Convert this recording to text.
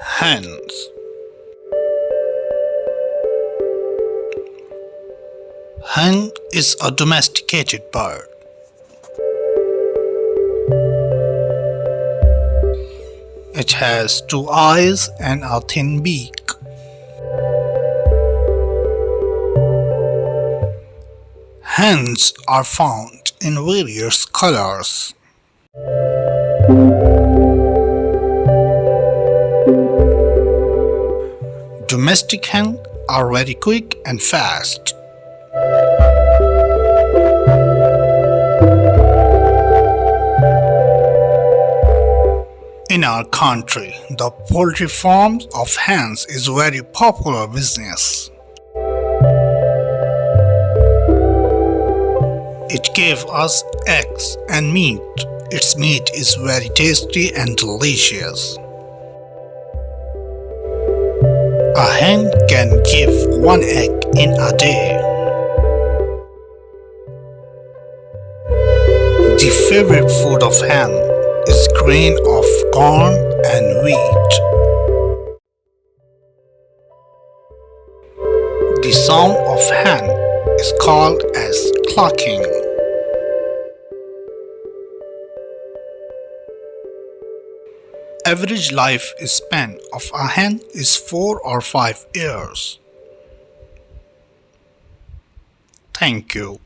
Hens. Hen is a domesticated bird. It has two eyes and a thin beak. Hens are found in various colors. Domestic hens are very quick and fast. In our country, the poultry farms of hens is very popular business. It gives us eggs and meat. Its meat is very tasty and delicious. A hen can give one egg in a day. The favorite food of hen is grain of corn and wheat. The sound of hen is called as clucking. Average life span of a hen is 4 or 5 years. Thank you.